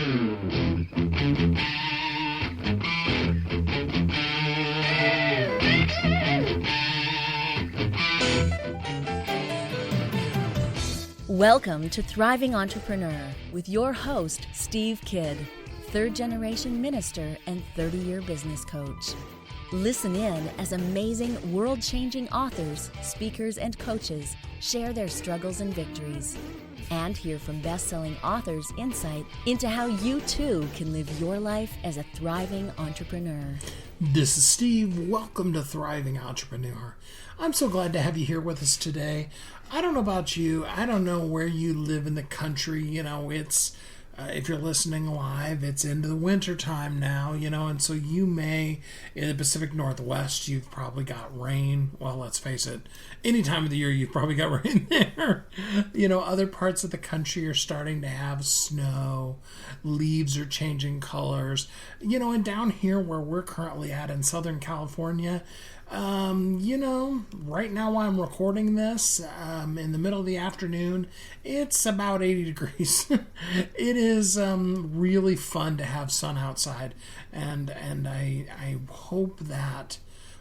Welcome to Thriving Entrepreneur with your host, Steve Kidd, third-generation minister and 30-year business coach. Listen in as amazing, world-changing authors, speakers, and coaches share their struggles and victories. And hear from best-selling authors' insight into how you too can live your life as a thriving entrepreneur. This is Steve. Welcome to Thriving Entrepreneur. I'm so glad to have you here with us today. I don't know about you. I don't know where you live in the country. It's if you're listening live, it's into the winter time now, and so you may, in the Pacific Northwest, you've probably got rain. Well, let's face it, any time of the year, you've probably got rain there. Other parts of the country are starting to have snow. Leaves are changing colors. And down here where we're currently at in Southern California, right now while I'm recording this, in the middle of the afternoon, it's about 80 degrees. It is really fun to have sun outside, and I hope that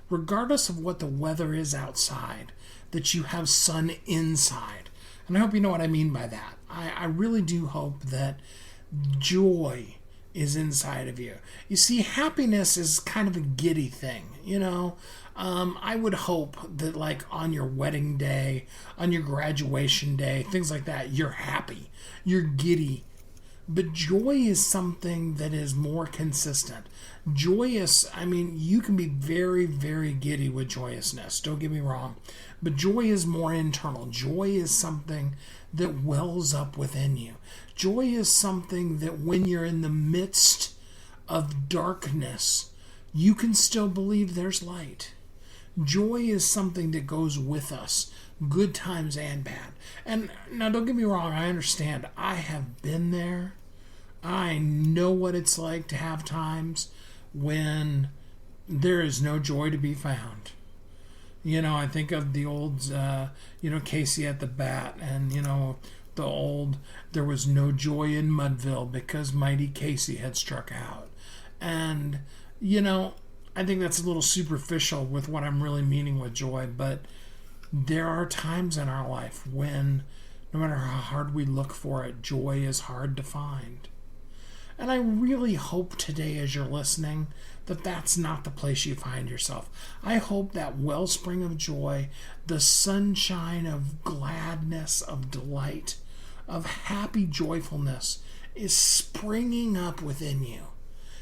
regardless of what the weather is outside, that you have sun inside. And I hope you know what I mean by that. I really do hope that joy is inside of you. You see, happiness is kind of a giddy thing, I would hope that like on your wedding day, on your graduation day, things like that, you're happy, you're giddy. But joy is something that is more consistent. Joyous, you can be very, very giddy with joyousness, don't get me wrong. But joy is more internal. Joy is something that wells up within you. Joy is something that when you're in the midst of darkness, you can still believe there's light. Joy is something that goes with us, good times and bad. And now don't get me wrong, I understand. I have been there. I know what it's like to have times when there is no joy to be found. I think of the old, Casey at the Bat, and, there was no joy in Mudville because mighty Casey had struck out. And, I think that's a little superficial with what I'm really meaning with joy, but there are times in our life when, no matter how hard we look for it, joy is hard to find. And I really hope today as you're listening that that's not the place you find yourself. I hope that wellspring of joy, the sunshine of gladness, of delight, of happy joyfulness is springing up within you.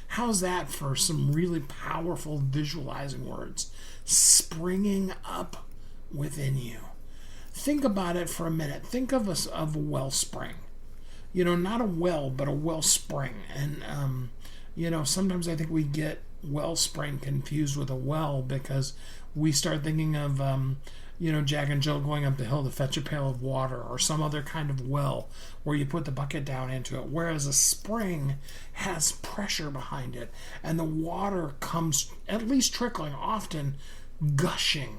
How's that for some really powerful visualizing words? Springing up within you. Think about it for a minute. Think of a wellspring. Not a well, but a wellspring. And, sometimes I think we get wellspring confused with a well because we start thinking of, Jack and Jill going up the hill to fetch a pail of water or some other kind of well where you put the bucket down into it. Whereas a spring has pressure behind it and the water comes at least trickling, often gushing.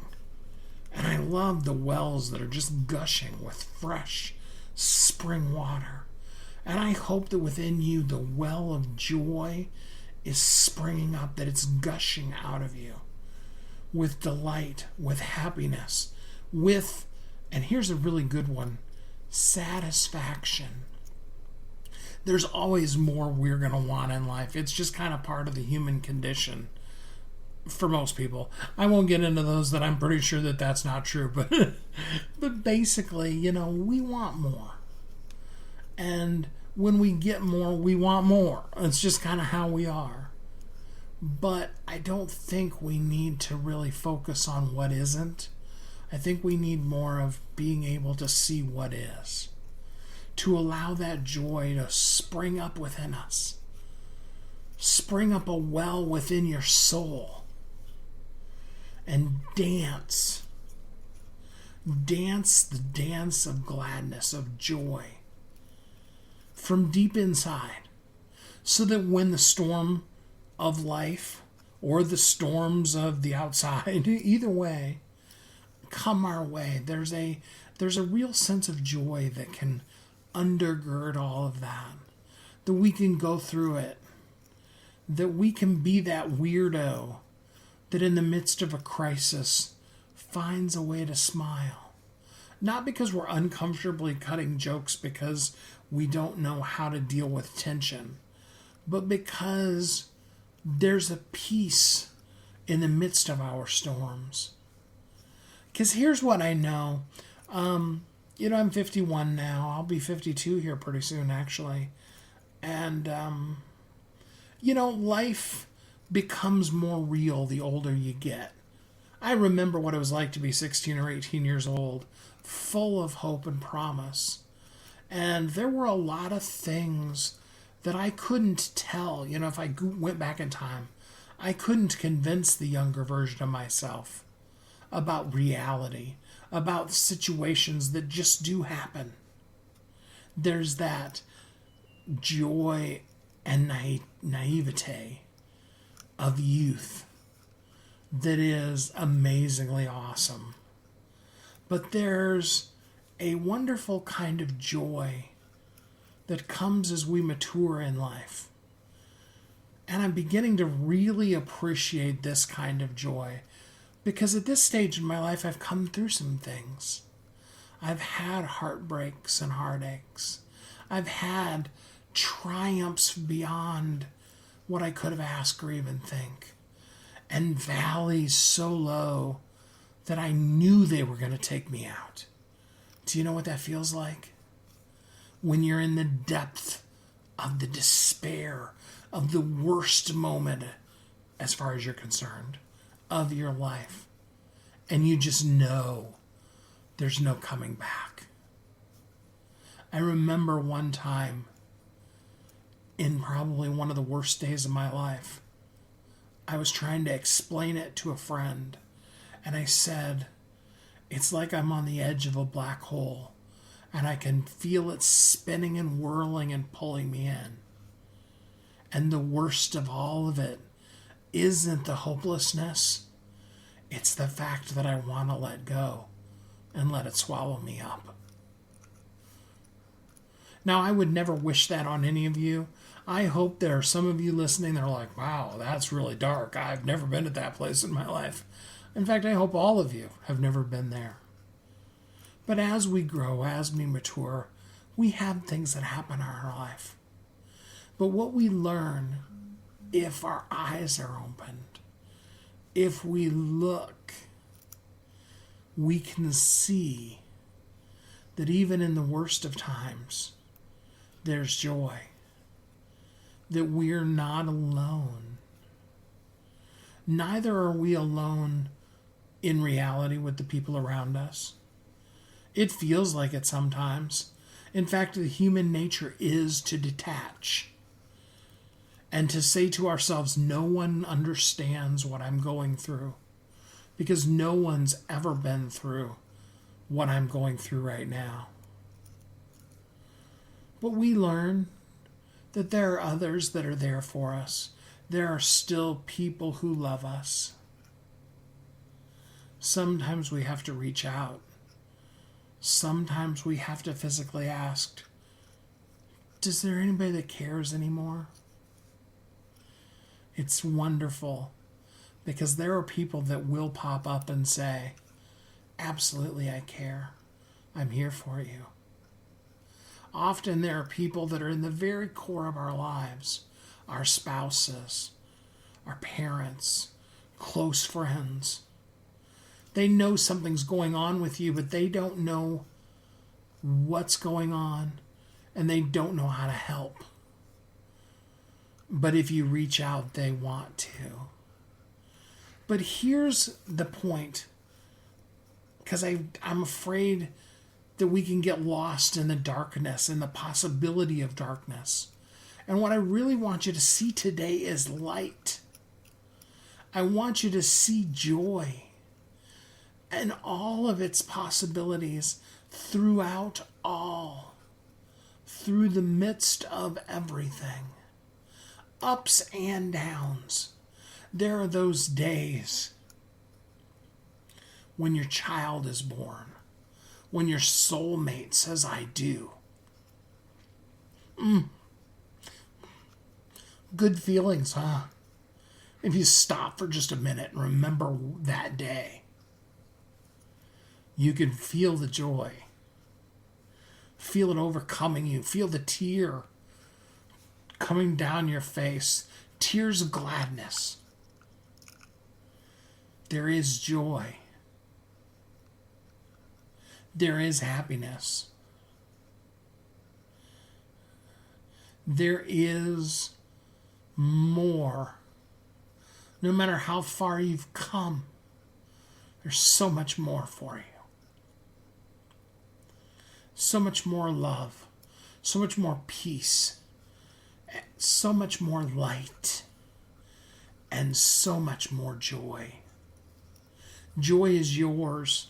And I love the wells that are just gushing with fresh spring water. And I hope that within you the well of joy is springing up, that it's gushing out of you with delight, with happiness, with, and here's a really good one, satisfaction. There's always more we're going to want in life. It's just kind of part of the human condition for most people. I won't get into those that I'm pretty sure that that's not true, but basically, we want more. And when we get more, we want more. It's just kind of how we are. But I don't think we need to really focus on what isn't. I think we need more of being able to see what is. To allow that joy to spring up within us. Spring up a well within your soul. And dance. Dance the dance of gladness, of joy. From deep inside. So that when the storm of life or the storms of the outside, either way, come our way, there's a real sense of joy that can undergird all of that. that we can go through it, that we can be that weirdo that in the midst of a crisis finds a way to smile. Not because we're uncomfortably cutting jokes because we don't know how to deal with tension, but because there's a peace in the midst of our storms. Because here's what I know. I'm 51 now. I'll be 52 here pretty soon, actually. And, life becomes more real the older you get. I remember what it was like to be 16 or 18 years old, full of hope and promise. And there were a lot of things that I couldn't tell. If I went back in time, I couldn't convince the younger version of myself about reality, about situations that just do happen. There's that joy and naivete of youth that is amazingly awesome. But there's a wonderful kind of joy that comes as we mature in life. And I'm beginning to really appreciate this kind of joy because at this stage in my life, I've come through some things. I've had heartbreaks and heartaches. I've had triumphs beyond what I could have asked or even think. And valleys so low that I knew they were going to take me out. Do you know what that feels like? When you're in the depth of the despair of the worst moment, as far as you're concerned, of your life. And you just know there's no coming back. I remember one time, in probably one of the worst days of my life, I was trying to explain it to a friend. And I said, it's like I'm on the edge of a black hole. And I can feel it spinning and whirling and pulling me in. And the worst of all of it isn't the hopelessness. It's the fact that I want to let go and let it swallow me up. Now, I would never wish that on any of you. I hope there are some of you listening that are like, wow, that's really dark. I've never been at that place in my life. In fact, I hope all of you have never been there. But as we grow, as we mature, we have things that happen in our life. But what we learn, if our eyes are opened, if we look, we can see that even in the worst of times, there's joy. That we're not alone. Neither are we alone in reality with the people around us. It feels like it sometimes. In fact, the human nature is to detach and to say to ourselves, no one understands what I'm going through because no one's ever been through what I'm going through right now. But we learn that there are others that are there for us. There are still people who love us. Sometimes we have to reach out. Sometimes we have to physically ask, is there anybody that cares anymore? It's wonderful because there are people that will pop up and say, absolutely, I care. I'm here for you. Often there are people that are in the very core of our lives, our spouses, our parents, close friends. They know something's going on with you, but they don't know what's going on, and they don't know how to help. But if you reach out, they want to. But here's the point, because I'm afraid that we can get lost in the darkness and the possibility of darkness. And what I really want you to see today is light. I want you to see joy and all of its possibilities throughout all, through the midst of everything. Ups and downs. There are those days when your child is born, when your soulmate says, I do. Good feelings, huh? If you stop for just a minute and remember that day, you can feel the joy. Feel it overcoming you. Feel the tear coming down your face. Tears of gladness. There is joy. There is happiness. There is more. No matter how far you've come, there's so much more for you. So much more love. So much more peace. So much more light. And so much more joy. Joy is yours.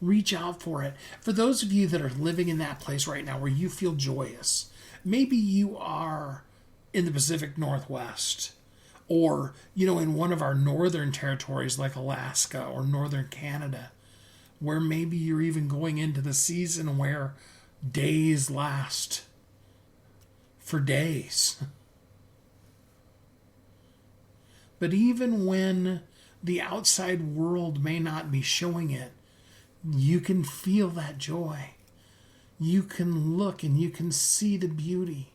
Reach out for it. For those of you that are living in that place right now where you feel joyous, maybe you are in the Pacific Northwest, or, in one of our northern territories like Alaska or northern Canada, where maybe you're even going into the season where days last for days. But even when the outside world may not be showing it, you can feel that joy. You can look and you can see the beauty.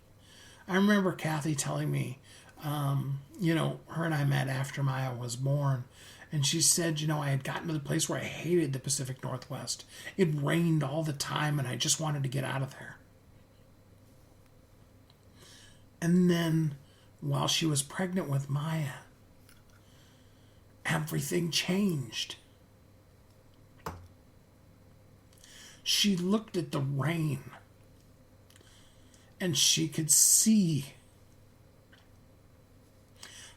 I remember Kathy telling me, her and I met after Maya was born. And she said, I had gotten to the place where I hated the Pacific Northwest. It rained all the time and I just wanted to get out of there. And then while she was pregnant with Maya, everything changed. She looked at the rain and she could see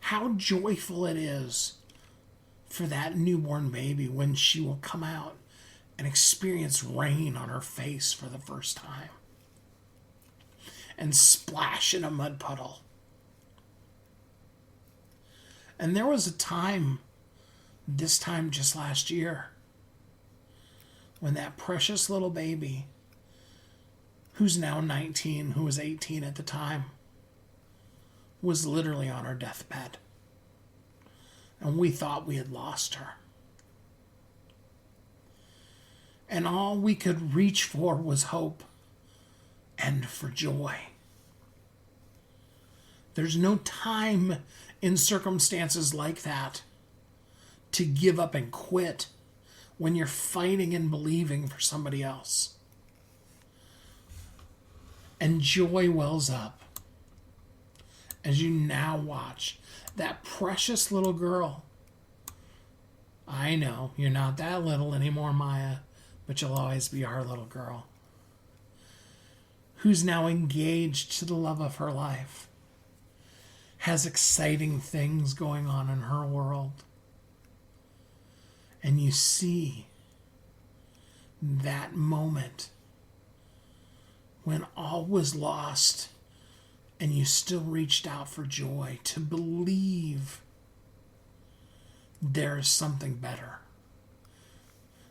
how joyful it is for that newborn baby when she will come out and experience rain on her face for the first time and splash in a mud puddle. And there was a time, this time just last year, when that precious little baby, who's now 19, who was 18 at the time, was literally on her deathbed. And we thought we had lost her. And all we could reach for was hope and for joy. There's no time in circumstances like that to give up and quit when you're fighting and believing for somebody else. And joy wells up as you now watch that precious little girl. I know you're not that little anymore, Maya, but you'll always be our little girl, who's now engaged to the love of her life, has exciting things going on in her world. And you see that moment when all was lost and you still reached out for joy, to believe there is something better.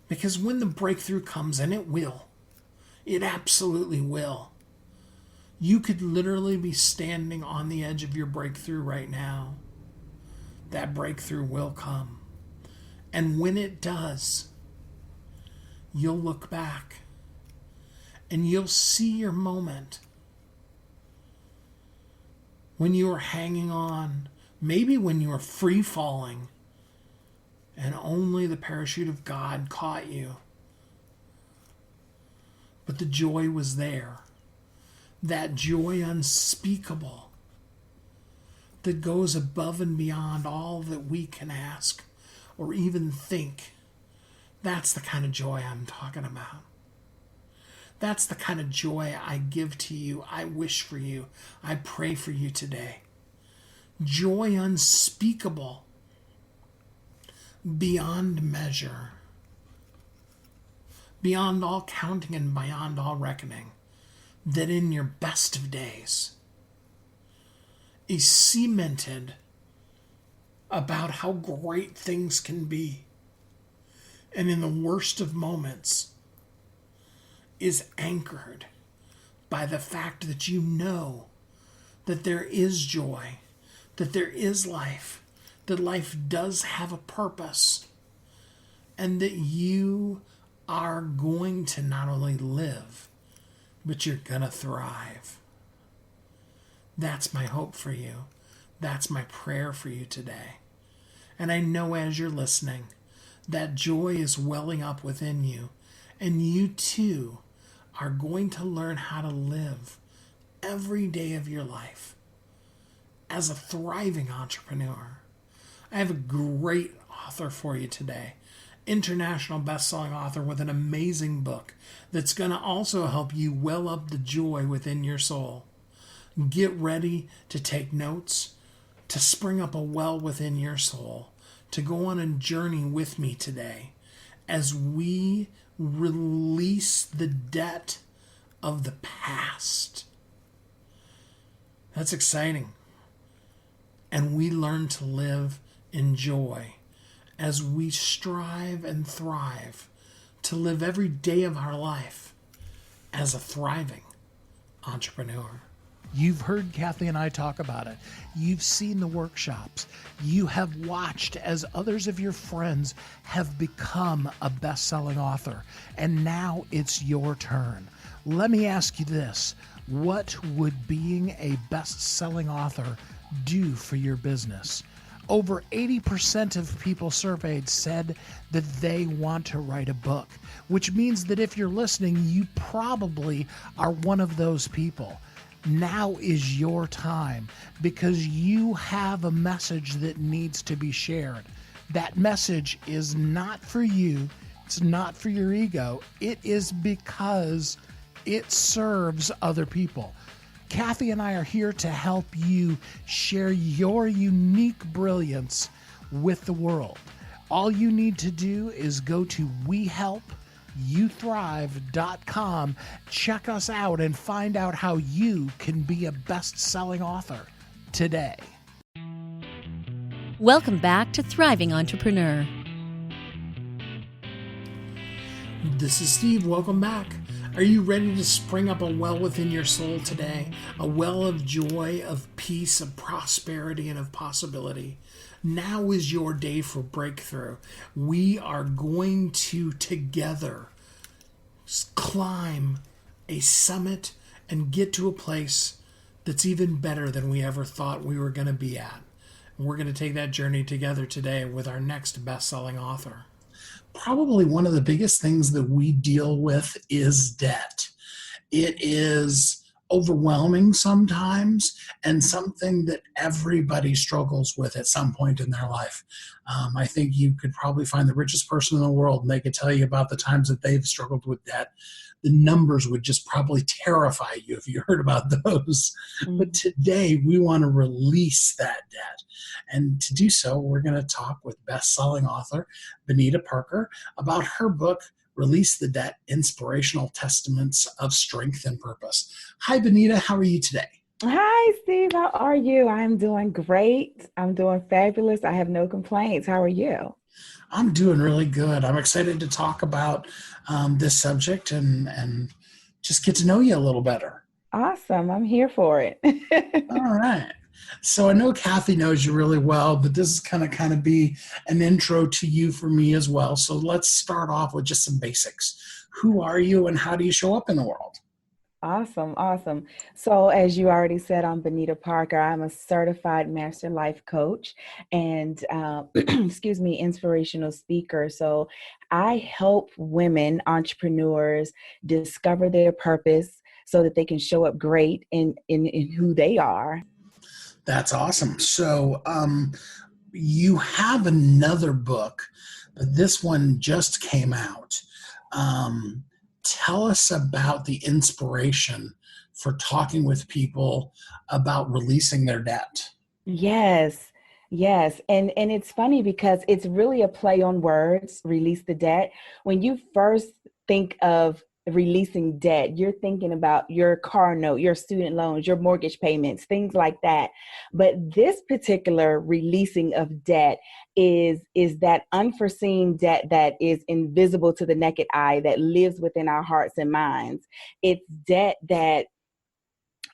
Because when the breakthrough comes, and it absolutely will, you could literally be standing on the edge of your breakthrough right now. That breakthrough will come. And when it does, you'll look back and you'll see your moment when you were hanging on, maybe when you were free falling and only the parachute of God caught you. But the joy was there. That joy unspeakable that goes above and beyond all that we can ask or even think. That's the kind of joy I'm talking about. That's the kind of joy I give to you. I wish for you. I pray for you today. Joy unspeakable, beyond measure, beyond all counting and beyond all reckoning, that in your best of days is cemented about how great things can be, and in the worst of moments is anchored by the fact that you know that there is joy that there is life, that life does have a purpose, and that you are going to not only live, but you're going to thrive. That's my hope for you. That's my prayer for you today. And I know as you're listening, that joy is welling up within you, and you too are going to learn how to live every day of your life as a thriving entrepreneur. I have a great author for you today, international best-selling author with an amazing book that's going to also help you well up the joy within your soul. Get ready to take notes, to spring up a well within your soul, to go on a journey with me today as we release the debt of the past. That's exciting. And we learn to live in joy as we strive and thrive to live every day of our life as a thriving entrepreneur. You've heard Kathy and I talk about it. You've seen the workshops. You have watched as others of your friends have become a best-selling author. And now it's your turn. Let me ask you this. What would being a best-selling author do for your business? Over 80% of people surveyed said that they want to write a book, which means that if you're listening, you probably are one of those people. Now is your time because you have a message that needs to be shared. That message is not for you. It's not for your ego. It is because it serves other people. Kathy and I are here to help you share your unique brilliance with the world. All you need to do is go to WeHelpYouThrive.com, check us out, and find out how you can be a best-selling author today. Welcome back to Thriving Entrepreneur. This is Steve. Welcome back. Are you ready to spring up a well within your soul today? A well of joy, of peace, of prosperity, and of possibility. Now is your day for breakthrough. We are going to together climb a summit and get to a place that's even better than we ever thought we were going to be at. And we're going to take that journey together today with our next best-selling author. Probably one of the biggest things that we deal with is debt. It is overwhelming sometimes and something that everybody struggles with at some point in their life. I think you could probably find the richest person in the world and they could tell you about the times that they've struggled with debt. The numbers would just probably terrify you if you heard about those. Mm-hmm. But today we want to release that debt. And to do so, we're going to talk with best-selling author Bonita Parker about her book, Release the Debt, Inspirational Testaments of Strength and Purpose. Hi, Bonita. How are you today? Hi, Steve. How are you? I'm doing great. I'm doing fabulous. I have no complaints. How are you? I'm doing really good. I'm excited to talk about this subject and just get to know you a little better. Awesome. I'm here for it. All right. So I know Kathy knows you really well, but this is kind of be an intro to you for me as well. So let's start off with just some basics. Who are you and how do you show up in the world? Awesome. So as you already said, I'm Bonita Parker. I'm a certified master life coach and, inspirational speaker. So I help women entrepreneurs discover their purpose so that they can show up great in who they are. That's awesome. So you have another book, but this one just came out. Tell us about the inspiration for talking with people about releasing their debt. Yes. And it's funny because it's really a play on words, release the debt. When you first think of releasing debt, you're thinking about your car note, your student loans, your mortgage payments, things like that. But this particular releasing of debt is that unforeseen debt that is invisible to the naked eye, that lives within our hearts and minds. It's debt that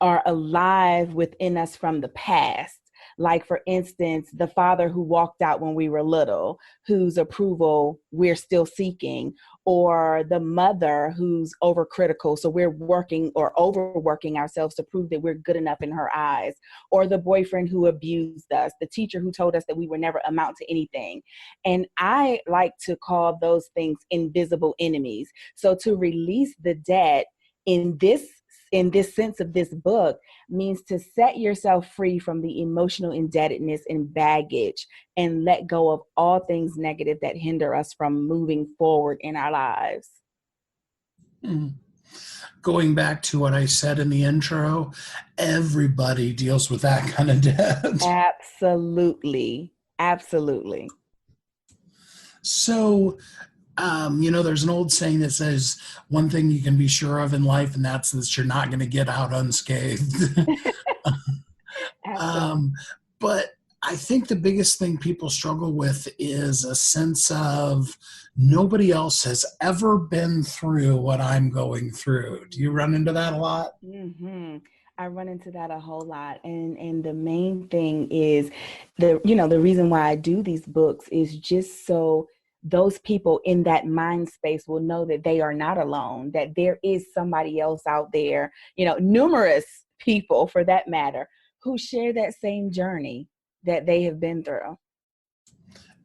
are alive within us from the past. Like, for instance, the father who walked out when we were little, whose approval we're still seeking, or the mother who's overcritical, so we're working or overworking ourselves to prove that we're good enough in her eyes, or the boyfriend who abused us, the teacher who told us that we would never amount to anything. And I like to call those things invisible enemies. So to release the debt in this sense of this book means to set yourself free from the emotional indebtedness and baggage and let go of all things negative that hinder us from moving forward in our lives. Going back to what I said in the intro, everybody deals with that kind of debt. Absolutely. Absolutely. So, there's an old saying that says one thing you can be sure of in life, and that's that you're not going to get out unscathed. Absolutely. But I think the biggest thing people struggle with is a sense of nobody else has ever been through what I'm going through. Do you run into that a lot? Mm-hmm. I run into that a whole lot. And the main thing is the reason why I do these books is just so those people in that mind space will know that they are not alone, that there is somebody else out there, numerous people for that matter, who share that same journey that they have been through.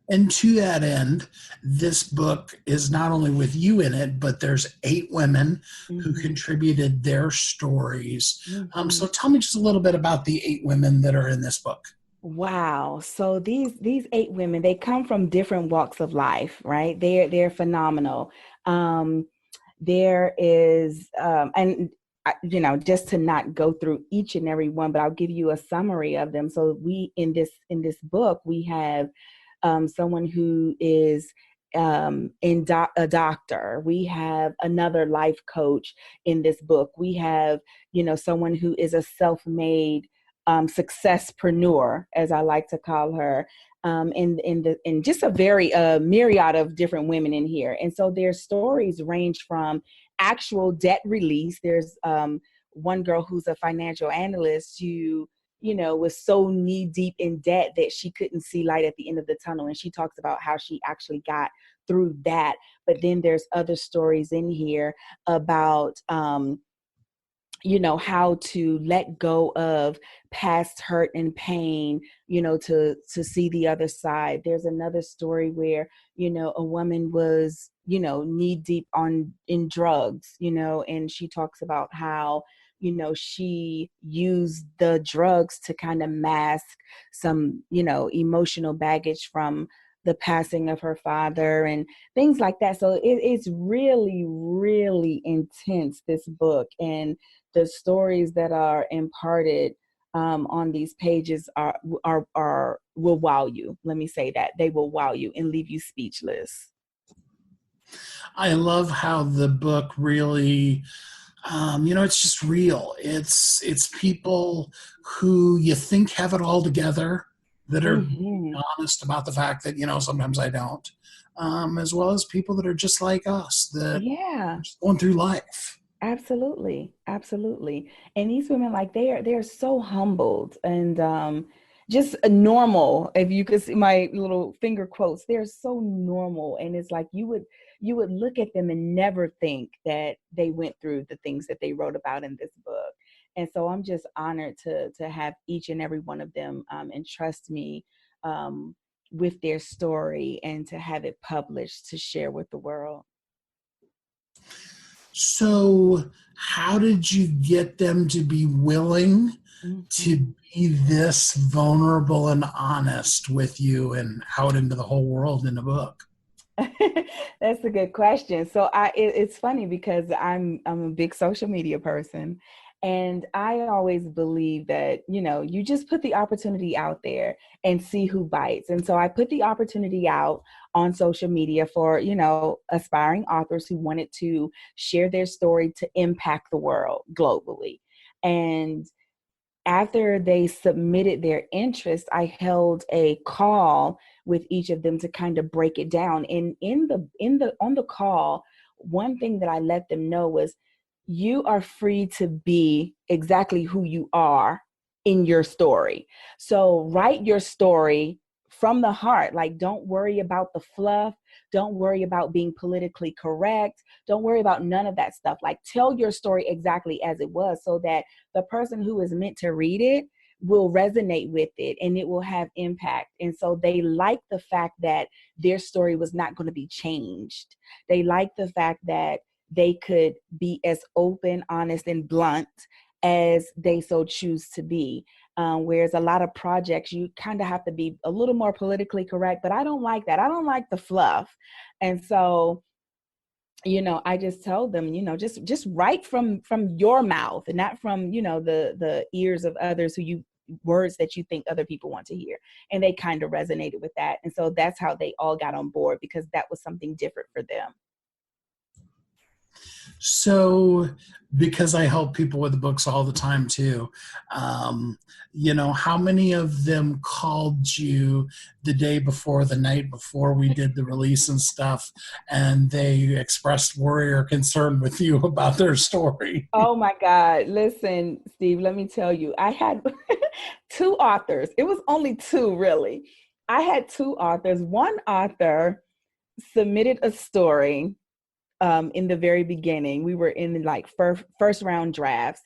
And to that end, this book is not only with you in it, but there's 8 women who Mm-hmm. contributed their stories. Mm-hmm. So tell me just a little bit about the 8 women that are in this book. Wow. So these 8 women, they come from different walks of life, right? They're phenomenal. There is just to not go through each and every one, but I'll give you a summary of them. So we in this book, we have someone who is a doctor. We have another life coach in this book. We have, someone who is a self-made successpreneur, as I like to call her, and just a very myriad of different women in here. And so their stories range from actual debt release. There's one girl who's a financial analyst who was so knee deep in debt that she couldn't see light at the end of the tunnel. And she talks about how she actually got through that. But then there's other stories in here about, how to let go of past hurt and pain, to see the other side. There's another story where, a woman was, knee deep in drugs, and she talks about how, she used the drugs to kind of mask some, emotional baggage from the passing of her father and things like that. So it's really, really intense, this book. And the stories that are imparted on these pages are will wow you. Let me say that. They will wow you and leave you speechless. I love how the book really, it's just real. It's people who you think have it all together that are Mm-hmm. honest about the fact that, sometimes I don't, as well as people that are just like us, that Yeah. are just going through life. Absolutely. Absolutely. And these women, like, they're so humbled and just normal. If you could see my little finger quotes, they're so normal. And it's like you would look at them and never think that they went through the things that they wrote about in this book. And so I'm just honored to have each and every one of them entrust me with their story and to have it published to share with the world. So how did you get them to be willing to Mhm. be this vulnerable and honest with you and out into the whole world in a book? That's a good question. So it's funny because I'm a big social media person, and I always believe that, you just put the opportunity out there and see who bites. And so I put the opportunity out on social media for, aspiring authors who wanted to share their story to impact the world globally. And after they submitted their interest, I held a call with each of them to kind of break it down. And on the call, one thing that I let them know was, you are free to be exactly who you are in your story. So write your story from the heart. Like, don't worry about the fluff. Don't worry about being politically correct. Don't worry about none of that stuff. Like, tell your story exactly as it was, so that the person who is meant to read it will resonate with it and it will have impact. And so they like the fact that their story was not going to be changed. They like the fact that they could be as open, honest, and blunt as they so choose to be. Whereas a lot of projects, you kind of have to be a little more politically correct, but I don't like that. I don't like the fluff. And so, I just tell them, just write from your mouth and not from, the ears of others words that you think other people want to hear. And they kind of resonated with that. And so that's how they all got on board, because that was something different for them. So, because I help people with the books all the time too, how many of them called you the day before, the night before we did the release and stuff, and they expressed worry or concern with you about their story? Oh my God. Listen, Steve, let me tell you, I had two authors. It was only two, really. I had two authors. One author submitted a story in the very beginning. We were in like first round drafts,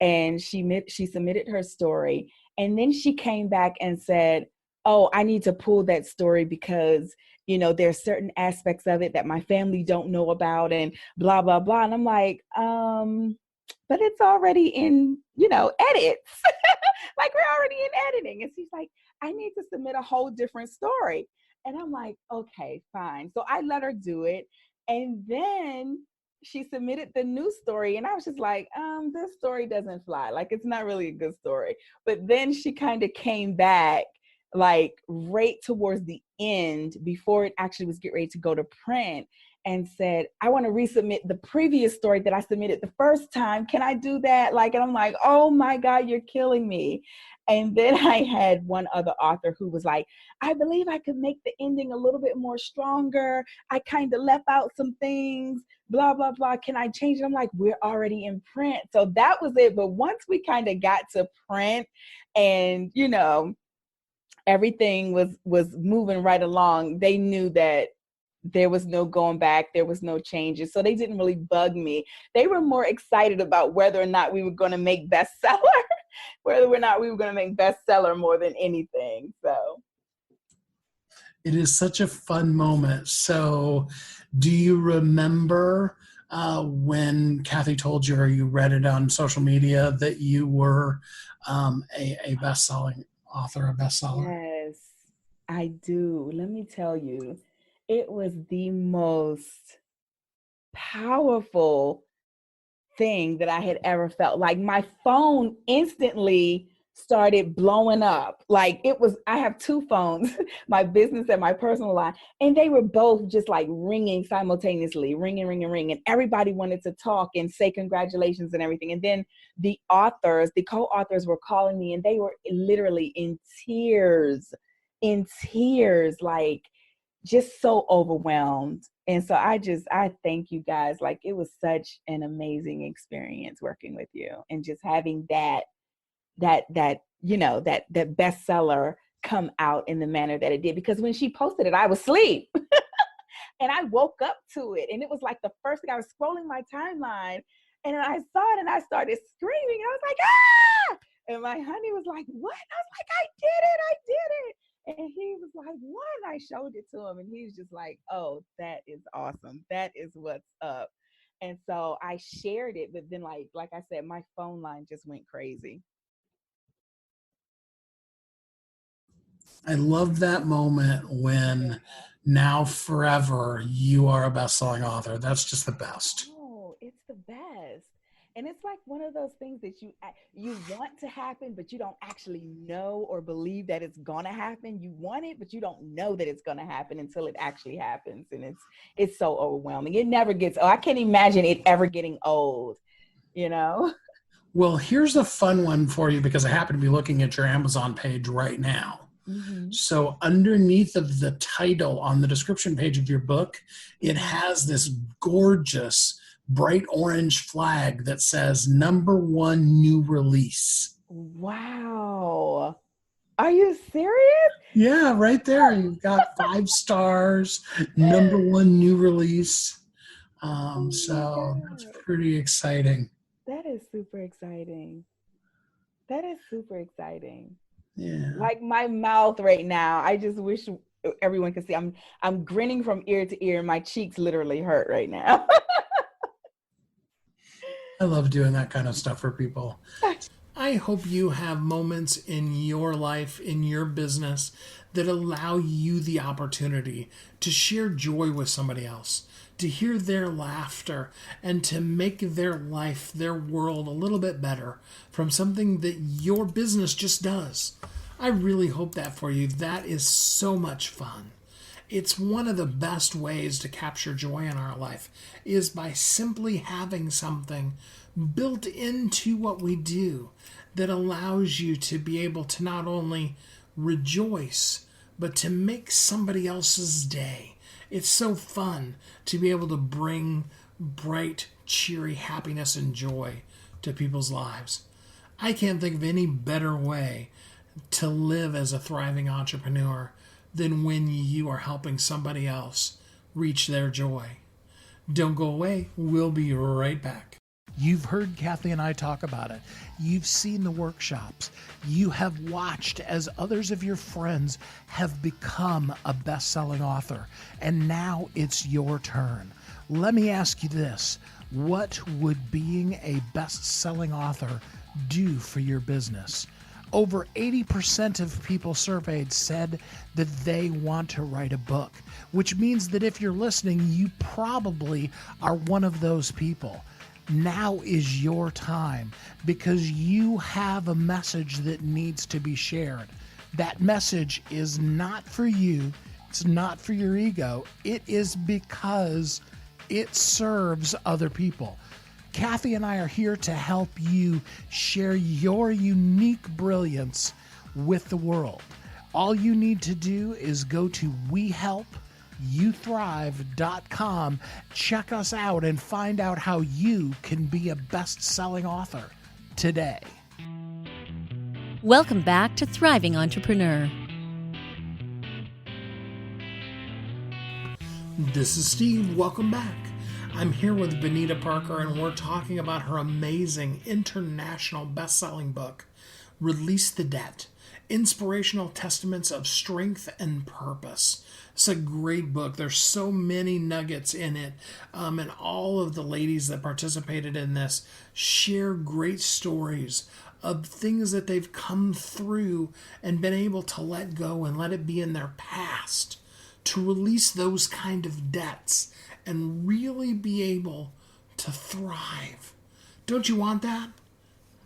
and she submitted her story, and then she came back and said, "Oh, I need to pull that story because there's certain aspects of it that my family don't know about, and blah blah blah." And I'm like, but it's already in edits. Like, we're already in editing. And she's like, "I need to submit a whole different story." And I'm like, okay, fine. So I let her do it. And then she submitted the new story. And I was just like, this story doesn't fly. Like, it's not really a good story. But then she kind of came back, like right towards the end, before it actually was getting ready to go to print, and said, "I want to resubmit the previous story that I submitted the first time. Can I do that?" Like, and I'm like, oh my God, you're killing me. And then I had one other author who was like, "I believe I could make the ending a little bit more stronger. I kind of left out some things, blah, blah, blah. Can I change it?" I'm like, we're already in print. So that was it. But once we kind of got to print and, everything was moving right along, they knew that there was no going back. There was no changes. So they didn't really bug me. They were more excited about whether or not we were going to make bestseller, whether or not we were going to make bestseller more than anything. So it is such a fun moment. So do you remember when Kathy told you, or you read it on social media, that you were a best-selling author, a bestseller? yes, I do. Let me tell you, it was the most powerful thing that I had ever felt. Like, my phone instantly started blowing up. Like, I have two phones, my business and my personal line, and they were both just like ringing simultaneously, ringing, ringing, ringing. And everybody wanted to talk and say congratulations and everything. And then the co-authors were calling me, and they were literally in tears, like just so overwhelmed. And so I thank you guys. Like, it was such an amazing experience working with you, and just having that bestseller come out in the manner that it did. Because when she posted it, I was asleep. And I woke up to it, and it was like the first thing. I was scrolling my timeline, and I saw it, and I started screaming. I was like, "Ah!" And my honey was like, "What?" I was like, "I did it. And he was like, "What?" And I showed it to him, and he was just like, "Oh, that is awesome. That is what's up." And so I shared it, but then like I said, my phone line just went crazy. I love that moment when now forever you are a best-selling author. That's just the best. Oh, it's the best. And it's like one of those things that you want to happen, but you don't actually know or believe that it's gonna happen. You want it, but you don't know that it's gonna happen until it actually happens. And it's so overwhelming. It never gets. Oh, I can't imagine it ever getting old. Well, here's a fun one for you, because I happen to be looking at your Amazon page right now. Mm-hmm. So underneath of the title on the description page of your book, it has this gorgeous bright orange flag that says #1 new release. Wow. Are you serious? Yeah, right there. You've got 5 stars, #1 new release. Oh my So that's God. pretty exciting. That is super exciting. That is super exciting. Yeah. Like my mouth right now. I just wish everyone could see. I'm grinning from ear to ear. My cheeks literally hurt right now. I love doing that kind of stuff for people. I hope you have moments in your life, in your business, that allow you the opportunity to share joy with somebody else, to hear their laughter, and to make their life, their world a little bit better from something that your business just does. I really hope that for you. That is so much fun. It's one of the best ways to capture joy in our life is by simply having something built into what we do that allows you to be able to not only rejoice but to make somebody else's day. It's so fun to be able to bring bright, cheery happiness and joy to people's lives. I can't think of any better way to live as a thriving entrepreneur than when you are helping somebody else reach their joy. Don't go away. We'll be right back. You've heard Kathy and I talk about it. You've seen the workshops. You have watched as others of your friends have become a best-selling author. And now it's your turn. Let me ask you this. What would being a best-selling author do for your business? Over 80% of people surveyed said that they want to write a book, which means that if you're listening, you probably are one of those people. Now is your time because you have a message that needs to be shared. That message is not for you. It's not for your ego. It is because it serves other people. Kathy and I are here to help you share your unique brilliance with the world. All you need to do is go to WeHelpYouThrive.com, check us out, and find out how you can be a best-selling author today. Welcome back to Thriving Entrepreneur. This is Steve. Welcome back. I'm here with Bonita Parker, and we're talking about her amazing international best-selling book, Release the Debt: Inspirational Testaments of Strength and Purpose. It's a great book. There's so many nuggets in it, and all of the ladies that participated in this share great stories of things that they've come through and been able to let go and let it be in their past, to release those kind of debts and really be able to thrive. Don't you want that?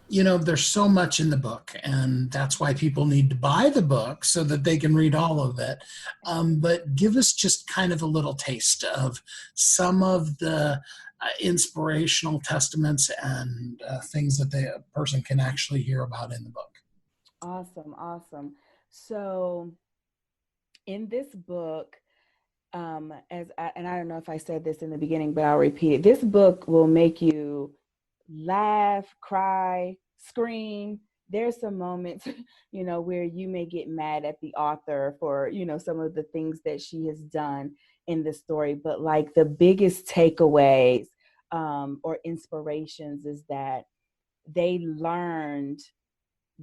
You know, there's so much in the book, and that's why people need to buy the book so that they can read all of it. But give us just kind of a little taste of some of the inspirational testaments and things that a person can actually hear about in the book. Awesome, awesome. So in this book, and I don't know if I said this in the beginning, but I'll repeat it. This book will make you laugh, cry, scream. There's some moments, where you may get mad at the author for, some of the things that she has done in the story. But like the biggest takeaways or inspirations is that they learned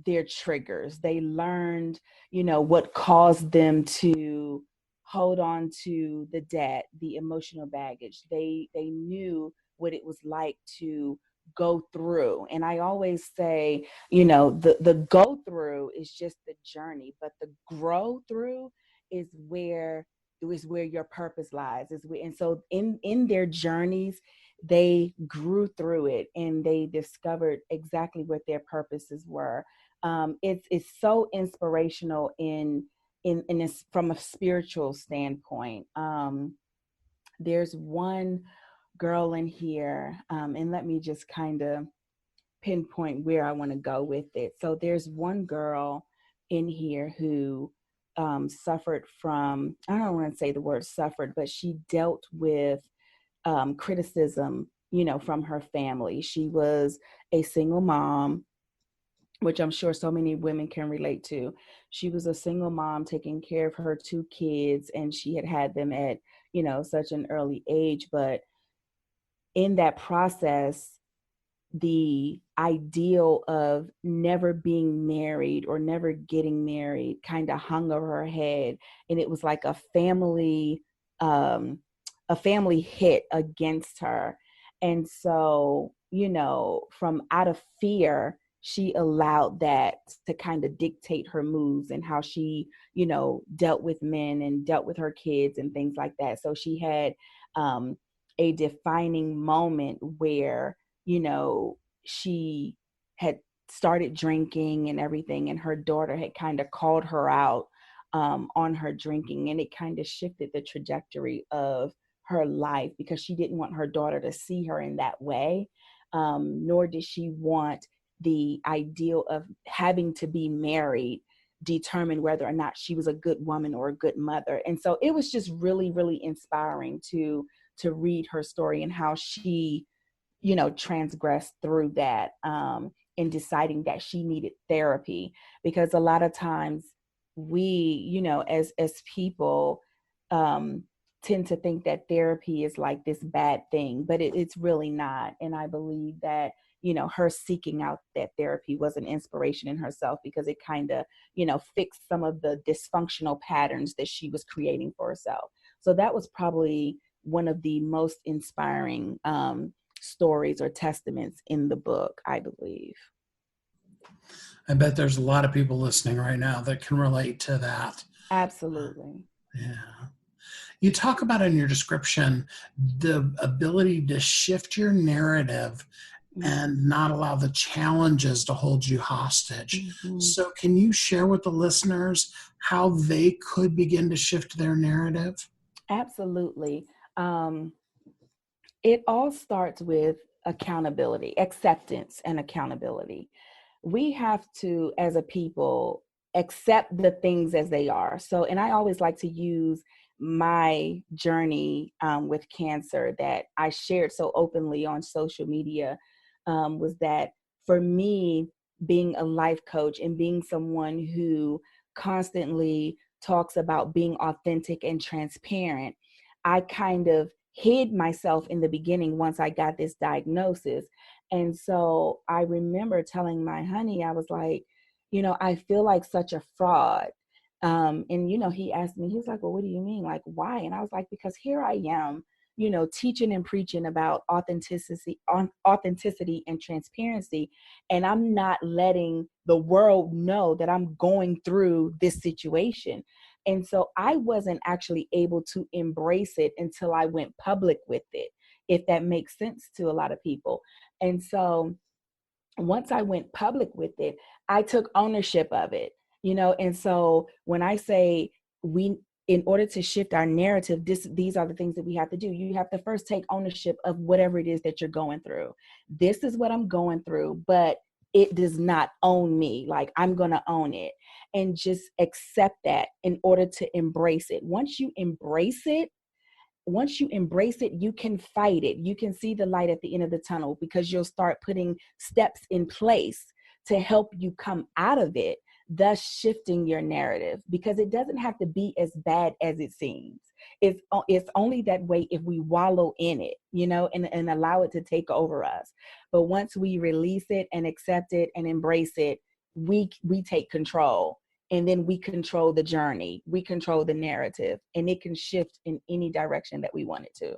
their triggers. They learned, what caused them to hold on to the debt, the emotional baggage. They knew what it was like to go through. And I always say, the go through is just the journey, but the grow through is where your purpose lies. And so in their journeys, they grew through it and they discovered exactly what their purposes were. It's so inspirational in this from a spiritual standpoint. There's one girl in here, and let me just kind of pinpoint where I want to go with it. So there's one girl in here who suffered from, I don't want to say the word suffered, but she dealt with criticism, from her family. She was a single mom. which I'm sure so many women can relate to. She was a single mom taking care of her two kids, and she had them at, such an early age. But in that process, the ideal of never being married or never getting married kind of hung over her head, and it was like um a family hit against her. And so, from out of fear, she allowed that to kind of dictate her moves and how she, dealt with men and dealt with her kids and things like that. So she had um a defining moment where, she had started drinking and everything, and her daughter had kind of called her out on her drinking, and it kind of shifted the trajectory of her life because she didn't want her daughter to see her in that way, nor did she want the ideal of having to be married determine whether or not she was a good woman or a good mother. And so it was just really, really inspiring to read her story and how she, transgressed through that, in deciding that she needed therapy. Because a lot of times we, as people, um, tend to think that therapy is like this bad thing, but it's really not. And I believe that, her seeking out that therapy was an inspiration in herself, because it kind of, fixed some of the dysfunctional patterns that she was creating for herself. So that was probably one of the most inspiring stories or testaments in the book, I believe. I bet there's a lot of people listening right now that can relate to that. Absolutely. Yeah. You talk about in your description the ability to shift your narrative and not allow the challenges to hold you hostage. Mm-hmm. So, can you share with the listeners how they could begin to shift their narrative? Absolutely. It all starts with accountability, acceptance, and accountability. We have to, as a people, accept the things as they are. So, and I always like to use my journey with cancer that I shared so openly on social media, was that for me, being a life coach and being someone who constantly talks about being authentic and transparent, I kind of hid myself in the beginning once I got this diagnosis. And so I remember telling my honey, I was like, I feel like such a fraud. And, he asked me, he was like, well, what do you mean? Like, why? And I was like, because here I am, teaching and preaching about authenticity and transparency. And I'm not letting the world know that I'm going through this situation. And so I wasn't actually able to embrace it until I went public with it, if that makes sense to a lot of people. And so once I went public with it, I took ownership of it, and so when I say in order to shift our narrative, these are the things that we have to do. You have to first take ownership of whatever it is that you're going through. This is what I'm going through, but it does not own me. Like, I'm going to own it, and just accept that in order to embrace it. Once you embrace it, you can fight it. You can see the light at the end of the tunnel, because you'll start putting steps in place to help you come out of it, thus shifting your narrative, because it doesn't have to be as bad as it seems. It's only that way if we wallow in it, and allow it to take over us. But once we release it and accept it and embrace it, we take control. And then we control the journey, we control the narrative, and it can shift in any direction that we want it to.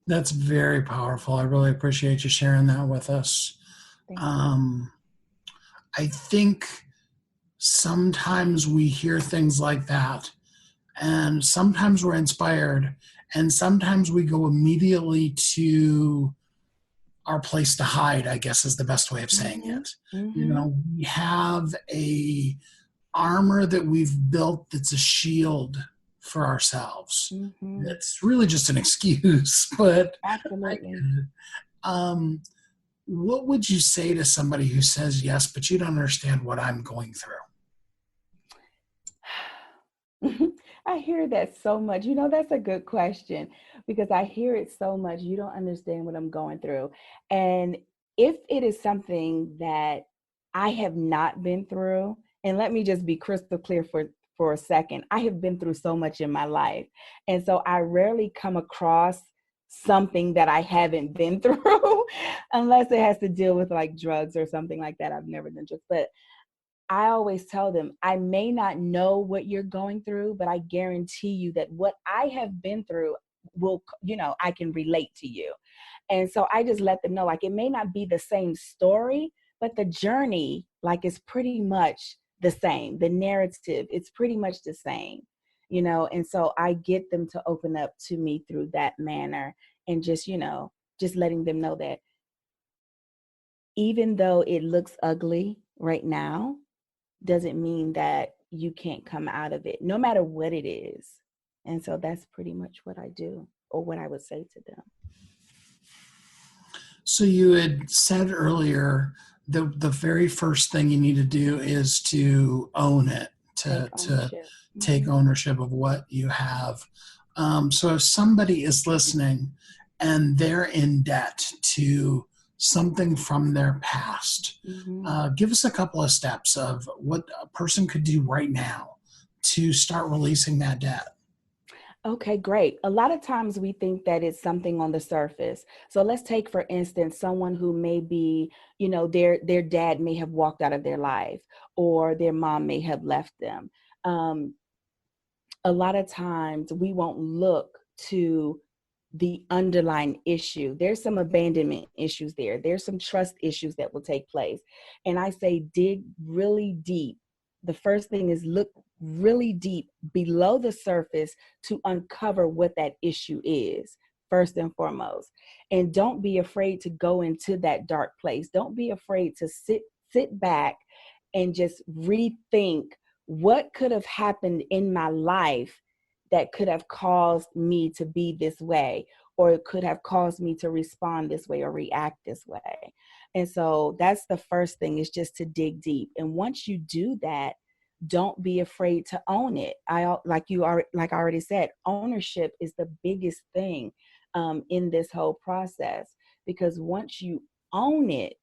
That's very powerful. I really appreciate you sharing that with us. I think sometimes we hear things like that, and sometimes we're inspired, and sometimes we go immediately to our place to hide, I guess is the best way of saying it. We have a armor that we've built that's a shield for ourselves. It's really just an excuse, but absolutely. What would you say to somebody who says yes, but you don't understand what I'm going through? I hear that so much. That's a good question, because I hear it so much. You don't understand what I'm going through. And if it is something that I have not been through, and let me just be crystal clear for a second, I have been through so much in my life. And so I rarely come across something that I haven't been through, unless it has to deal with like drugs or something like that. I've never done drugs, but I always tell them, I may not know what you're going through, but I guarantee you that what I have been through will, I can relate to you. And so I just let them know, like, it may not be the same story, but the journey, like, is pretty much the same. The narrative, it's pretty much the same, and so I get them to open up to me through that manner, and just letting them know that even though it looks ugly right now, doesn't mean that you can't come out of it, no matter what it is. And so that's pretty much what I do, or what I would say to them. So you had said earlier the very first thing you need to do is to own it, to take ownership of what you have. So if somebody is listening and they're in debt to something from their past, give us a couple of steps of what a person could do right now to start releasing that debt. Okay, great. A lot of times we think that it's something on the surface. So let's take, for instance, someone who may be, their dad may have walked out of their life, or their mom may have left them. A lot of times we won't look to the underlying issue. There's some abandonment issues there. There's some trust issues that will take place. And I say dig really deep. The first thing is look really deep below the surface to uncover what that issue is, first and foremost. And don't be afraid to go into that dark place. Don't be afraid to sit back and just rethink what could have happened in my life that could have caused me to be this way, or it could have caused me to respond this way or react this way. And so that's the first thing, is just to dig deep. And once you do that, don't be afraid to own it. Like I already said, ownership is the biggest thing in this whole process, because once you own it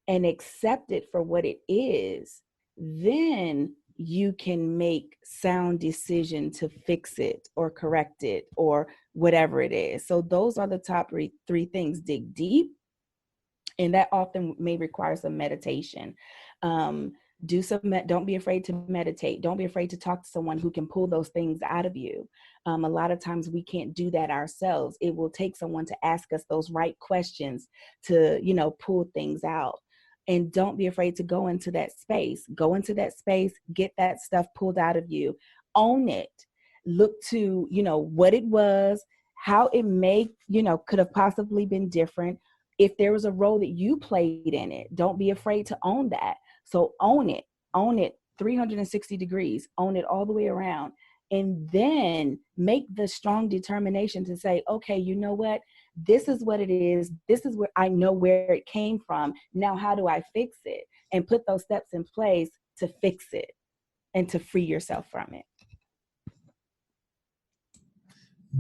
and accept it for what it is, then you can make sound decision to fix it or correct it or whatever it is. So those are the top three things. Dig deep, and that often may require some meditation. Don't be afraid to meditate. Don't be afraid to talk to someone who can pull those things out of you. A lot of times we can't do that ourselves. It will take someone to ask us those right questions to, pull things out. And don't be afraid to go into that space. Go into that space, get that stuff pulled out of you, own it. Look to, what it was, how it may, could have possibly been different. If there was a role that you played in it, don't be afraid to own that. So own it 360 degrees, own it all the way around. And then make the strong determination to say, okay, you know what? This is what it is. This is where I know where it came from. Now, how do I fix it? And put those steps in place to fix it and to free yourself from it.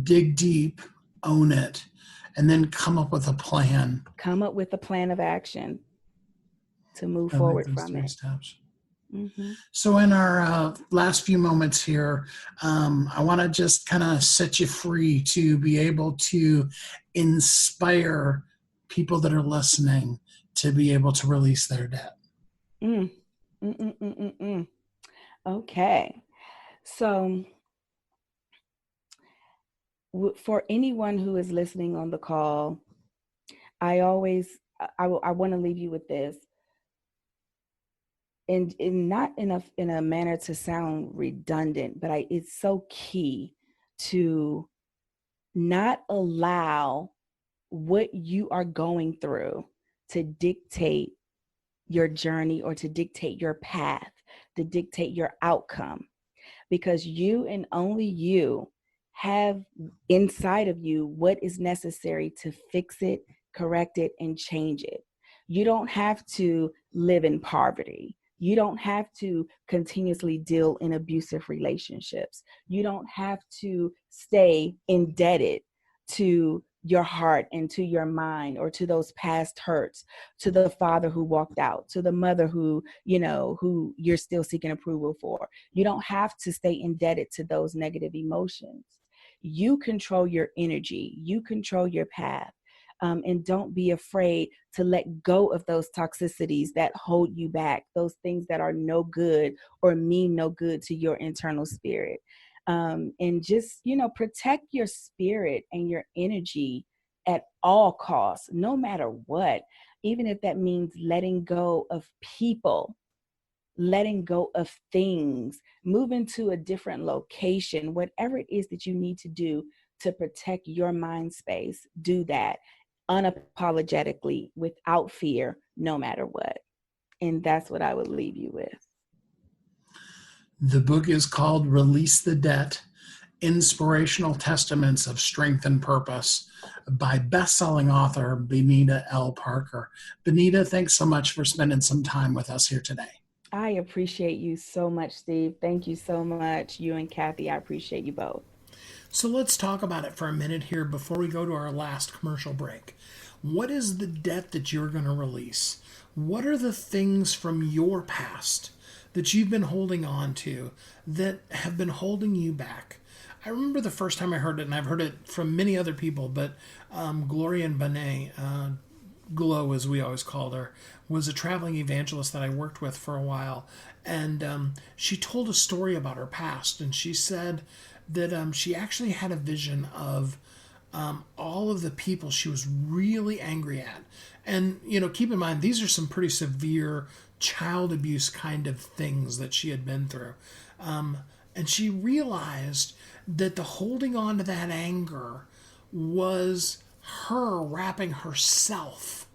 Dig deep, own it, and then come up with a plan. Come up with a plan of action to move forward from it. Steps. Mm-hmm. So in our last few moments here, I want to just kind of set you free to be able to inspire people that are listening to be able to release their debt. Okay. So for anyone who is listening on the call, I want to leave you with this. And not in a manner to sound redundant, but it's so key to not allow what you are going through to dictate your journey or to dictate your path, to dictate your outcome, because you and only you have inside of you what is necessary to fix it, correct it, and change it. You don't have to live in poverty. You don't have to continuously deal in abusive relationships. You don't have to stay indebted to your heart and to your mind, or to those past hurts, to the father who walked out, to the mother who, who you're still seeking approval for. You don't have to stay indebted to those negative emotions. You control your energy, you control your path. And don't be afraid to let go of those toxicities that hold you back, those things that are no good or mean no good to your internal spirit. And just, protect your spirit and your energy at all costs, no matter what, even if that means letting go of people, letting go of things, moving to a different location, whatever it is that you need to do to protect your mind space, do that unapologetically, without fear, no matter what. And that's what I would leave you with. The book is called Release the Debt: Inspirational Testaments of Strength and Purpose by best-selling author Bonita L. Parker. Bonita, thanks so much for spending some time with us here today. I appreciate you so much, Steve. Thank you so much. You and Kathy, I appreciate you both. So let's talk about it for a minute here before we go to our last commercial break. What is the debt that you're going to release? What are the things from your past that you've been holding on to that have been holding you back? I remember the first time I heard it, and I've heard it from many other people, but Gloria Bonet, Glow as we always called her, was a traveling evangelist that I worked with for a while. And she told a story about her past, and she said that she actually had a vision of all of the people she was really angry at. And, keep in mind, these are some pretty severe child abuse kind of things that she had been through. And she realized that the holding on to that anger was her wrapping herself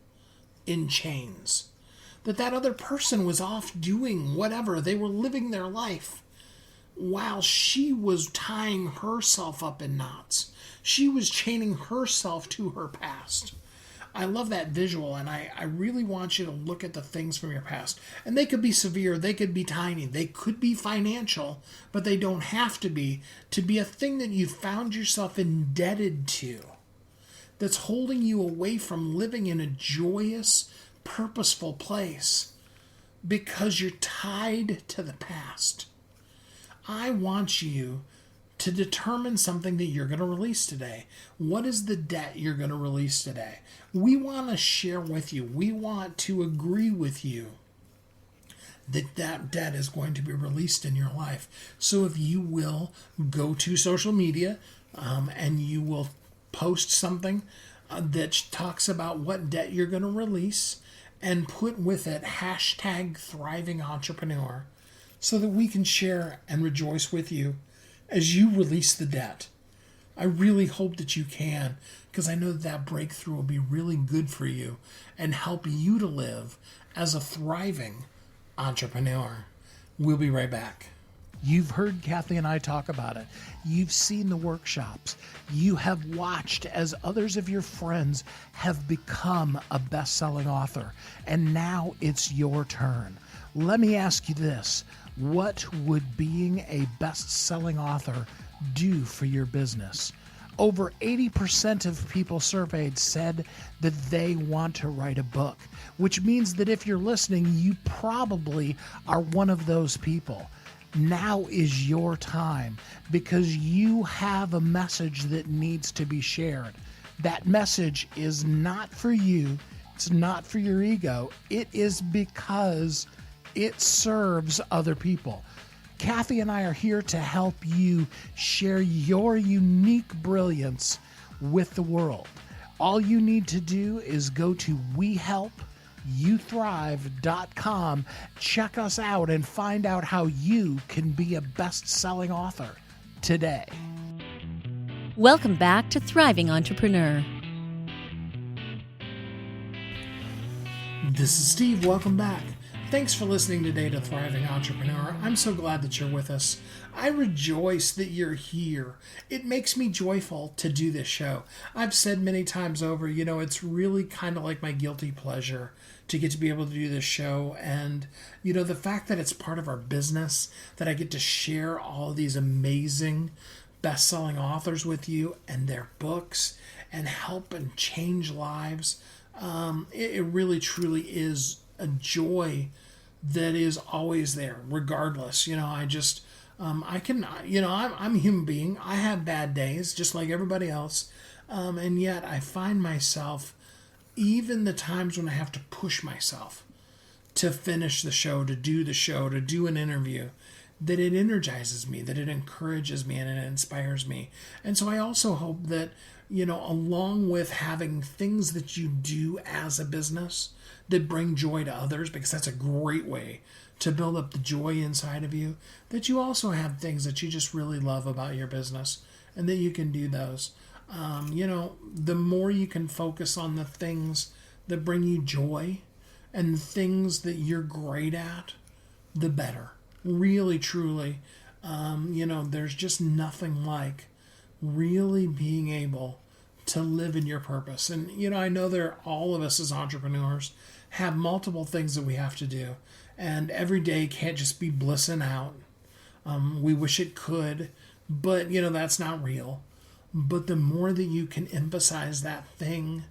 in chains. That other person was off doing whatever. They were living their life while she was tying herself up in knots. She was chaining herself to her past. I love that visual, and I really want you to look at the things from your past. And they could be severe, they could be tiny, they could be financial, but they don't have to be a thing that you found yourself indebted to, that's holding you away from living in a joyous, purposeful place because you're tied to the past. I want you to determine something that you're going to release today. What is the debt you're going to release today? We want to share with you. We want to agree with you that debt is going to be released in your life. So if you will go to social media and you will post something that talks about what debt you're going to release, and put with it #ThrivingEntrepreneur, so that we can share and rejoice with you as you release the debt. I really hope that you can, because I know that breakthrough will be really good for you and help you to live as a thriving entrepreneur. We'll be right back. You've heard Kathy and I talk about it. You've seen the workshops. You have watched as others of your friends have become a best-selling author. And now it's your turn. Let me ask you this. What would being a best-selling author do for your business? Over 80% of people surveyed said that they want to write a book, which means that if you're listening, you probably are one of those people. Now is your time, because you have a message that needs to be shared. That message is not for you. It's not for your ego. It is because it serves other people. Kathy and I are here to help you share your unique brilliance with the world. All you need to do is go to WeHelpYouThrive.com, check us out, and find out how you can be a best-selling author today. Welcome back to Thriving Entrepreneur. This is Steve. Welcome back. Thanks for listening today to Thriving Entrepreneur. I'm so glad that you're with us. I rejoice that you're here. It makes me joyful to do this show. I've said many times over, it's really kind of like my guilty pleasure to get to be able to do this show. And, the fact that it's part of our business, that I get to share all of these amazing best-selling authors with you and their books, and help and change lives, it really truly is a joy that is always there, regardless. I just, I can, I'm a human being. I have bad days, just like everybody else. And yet I find myself, even the times when I have to push myself to finish the show, to do an interview, that it energizes me, that it encourages me, and it inspires me. And so I also hope that, along with having things that you do as a business that bring joy to others, because that's a great way to build up the joy inside of you, that you also have things that you just really love about your business and that you can do those. The more you can focus on the things that bring you joy and the things that you're great at, the better. Really, truly, there's just nothing like really being able to live in your purpose. And, I know all of us as entrepreneurs have multiple things that we have to do. And every day can't just be blissing out. We wish it could, but, that's not real. But the more that you can emphasize that thing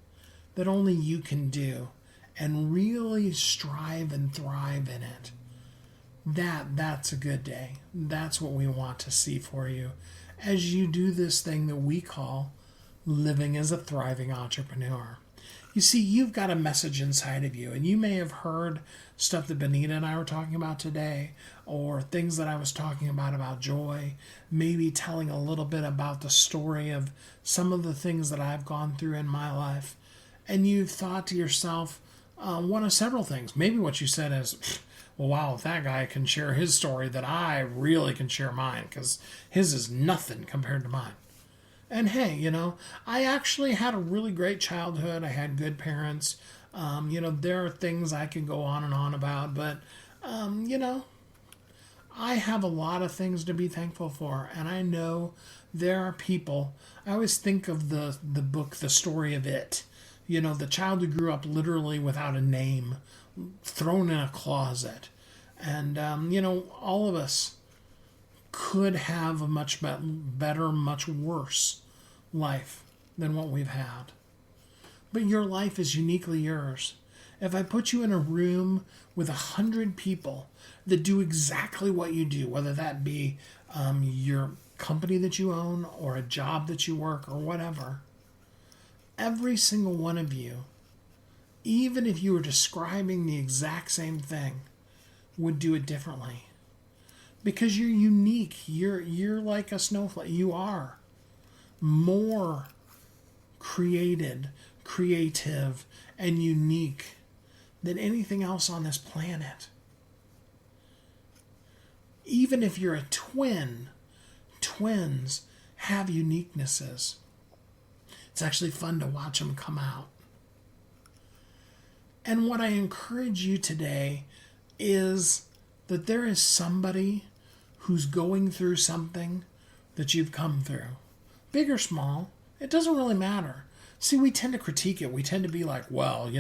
that only you can do and really strive and thrive in it, that's a good day. That's what we want to see for you as you do this thing that we call living as a thriving entrepreneur. You see, you've got a message inside of you, and you may have heard stuff that Bonita and I were talking about today, or things that I was talking about joy, maybe telling a little bit about the story of some of the things that I've gone through in my life. And you've thought to yourself, one of several things. Maybe what you said is, well, wow, if that guy can share his story, that I really can share mine, because his is nothing compared to mine. And hey, I actually had a really great childhood. I had good parents. There are things I can go on and on about, but, I have a lot of things to be thankful for. And I know there are people, I always think of the book, The Story of It. The child who grew up literally without a name, thrown in a closet. And, all of us could have a much better, much worse life than what we've had. But your life is uniquely yours. If I put you in a room with 100 people that do exactly what you do, whether that be your company that you own or a job that you work or whatever, every single one of you, even if you were describing the exact same thing, would do it differently. Because you're unique. You're like a snowflake. You are more creative, and unique than anything else on this planet. Even if you're a twin, twins have uniquenesses. It's actually fun to watch them come out. And what I encourage you today is that there is somebody who's going through something that you've come through. Big or small, it doesn't really matter. See, we tend to critique it. We tend to be like, well,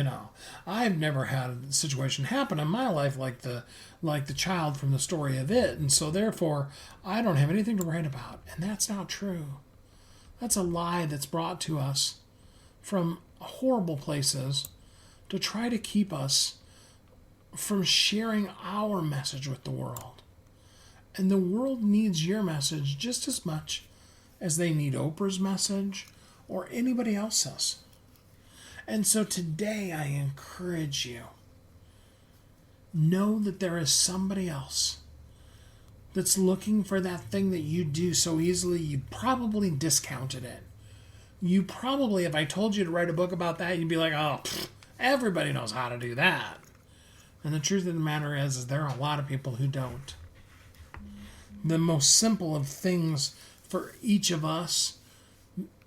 I've never had a situation happen in my life like the child from The Story of It, and so therefore I don't have anything to write about. And that's not true. That's a lie that's brought to us from horrible places to try to keep us from sharing our message with the world. And the world needs your message just as much as they need Oprah's message or anybody else's. And so today I encourage you, know that there is somebody else that's looking for that thing that you do so easily you probably discounted it. You probably, if I told you to write a book about that, you'd be like, oh, everybody knows how to do that. And the truth of the matter is there are a lot of people who don't. The most simple of things for each of us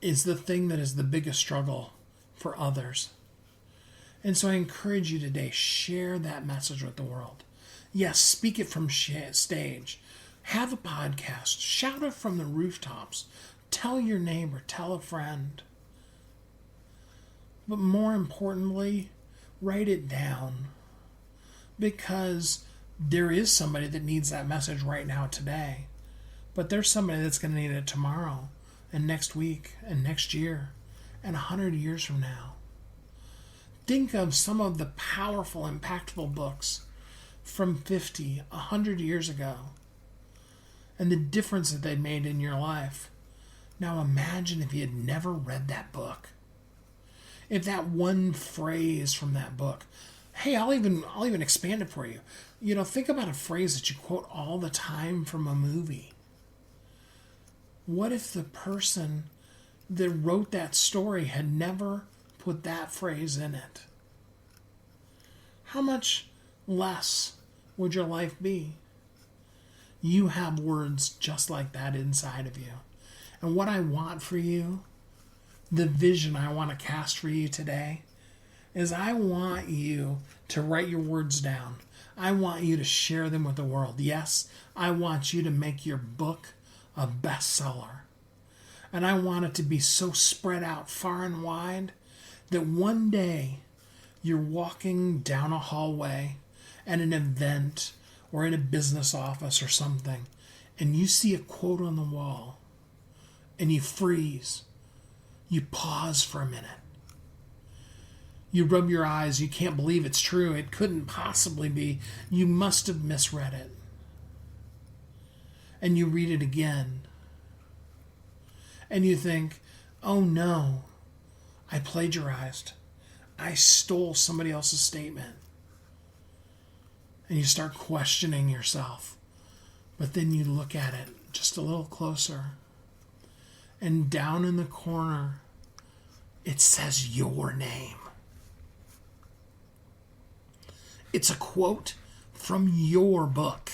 is the thing that is the biggest struggle for others. And so I encourage you today, share that message with the world. Yes, speak it from stage. Have a podcast. Shout it from the rooftops. Tell your neighbor. Tell a friend. But more importantly, write it down. Because there is somebody that needs that message right now today. But there's somebody that's going to need it tomorrow and next week and next year. and 100 years from now. Think of some of the powerful, impactful books from 50, 100 years ago, and the difference that they made in your life. Now imagine if you had never read that book. If that one phrase from that book, hey, I'll even expand it for you. Think about a phrase that you quote all the time from a movie. What if the person that wrote that story had never put that phrase in it? How much less would your life be? You have words just like that inside of you. And what I want for you, the vision I want to cast for you today, is I want you to write your words down. I want you to share them with the world. Yes, I want you to make your book a bestseller. And I want it to be so spread out far and wide that one day you're walking down a hallway at an event or in a business office or something, and you see a quote on the wall, and you freeze. You pause for a minute. You rub your eyes. You can't believe it's true. It couldn't possibly be. You must have misread it. And you read it again. And you think, oh no, I plagiarized. I stole somebody else's statement. And you start questioning yourself. But then you look at it just a little closer. And down in the corner, it says your name. It's a quote from your book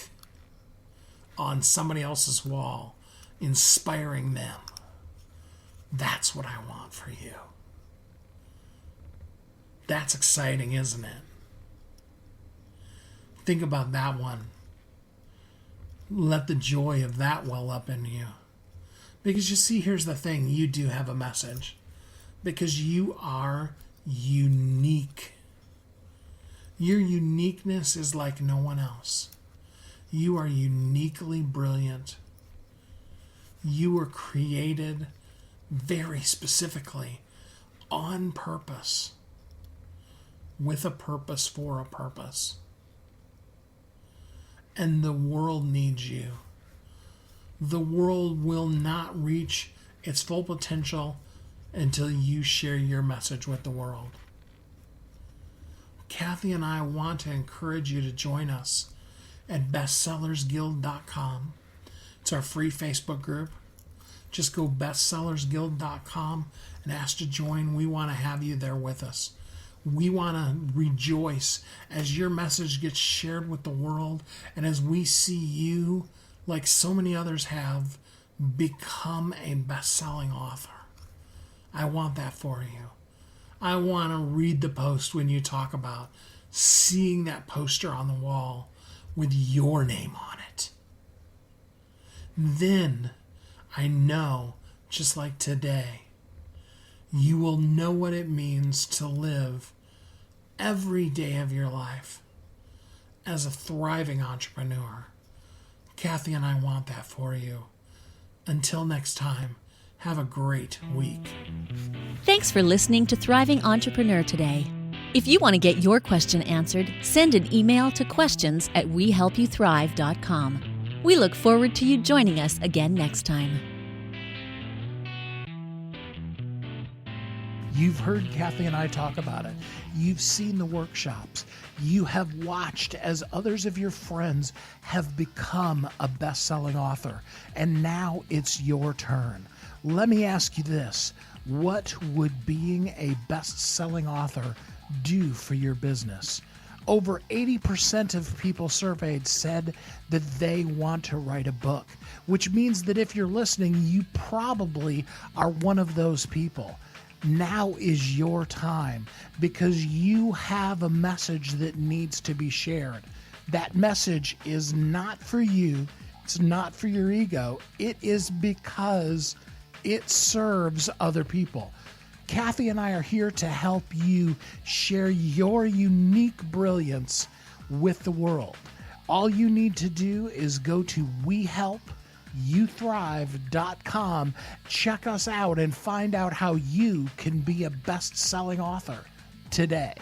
on somebody else's wall, inspiring them. That's what I want for you. That's exciting, isn't it? Think about that one. Let the joy of that well up in you. Because you see, here's the thing. You do have a message. Because you are unique. Your uniqueness is like no one else. You are uniquely brilliant. You were created very specifically on purpose, with a purpose for a purpose. And the world needs you. The world will not reach its full potential until you share your message with the world. Kathy and I want to encourage you to join us at bestsellersguild.com. It's our free Facebook group. Just go bestsellersguild.com and ask to join. We want to have you there with us. We want to rejoice as your message gets shared with the world and as we see you, like so many others have, become a best-selling author. I want that for you. I want to read the post when you talk about seeing that poster on the wall with your name on it. Then I know, just like today, you will know what it means to live every day of your life as a thriving entrepreneur. Kathy and I want that for you. Until next time, have a great week. Thanks for listening to Thriving Entrepreneur today. If you want to get your question answered, send an email to questions@wehelpyouthrive.com. We look forward to you joining us again next time. You've heard Kathy and I talk about it. You've seen the workshops. You have watched as others of your friends have become a best-selling author. And now it's your turn. Let me ask you this. What would being a best-selling author do for your business? Over 80% of people surveyed said that they want to write a book, which means that if you're listening, you probably are one of those people. Now is your time because you have a message that needs to be shared. That message is not for you. It's not for your ego. It is because it serves other people. Kathy and I are here to help you share your unique brilliance with the world. All you need to do is go to youthrive.com. Check us out and find out how you can be a best-selling author today.